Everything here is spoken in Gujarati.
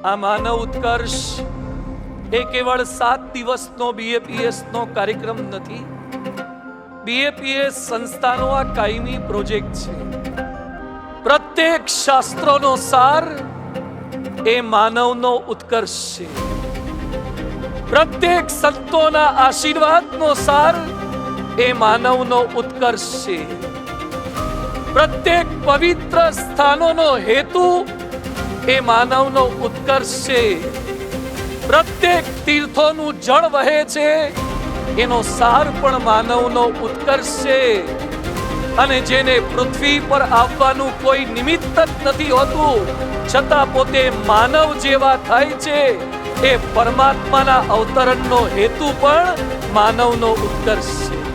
આ માનવ ઉત્કર્ષ એ કેવળ 7 દિવસનો BAPS નો કાર્યક્રમ નથી. BAPS સંસ્થાનો આ કાયમી પ્રોજેક્ટ છે. પ્રત્યેક શાસ્ત્રોનો સાર એ માનવનો ઉત્કર્ષ છે. પ્રત્યેક સંતોના આશીર્વાદનો સાર એ માનવનો ઉત્કર્ષ છે. પ્રત્યેક પવિત્ર સ્થાનોનો હેતુ એ માનવનો ઉત્કર્ષ છે. પ્રત્યેક તીર્થોનું જળ વહે છે એનો સાર પણ માનવનો ઉત્કર્ષ છે. અને જેને પૃથ્વી પર આવવાનું કોઈ નિમિત્ત જ નથી હોતું, છતાં પોતે માનવ જેવા થાય છે, એ પરમાત્માના અવતરણનો હેતુ પણ માનવનો ઉત્કર્ષ છે.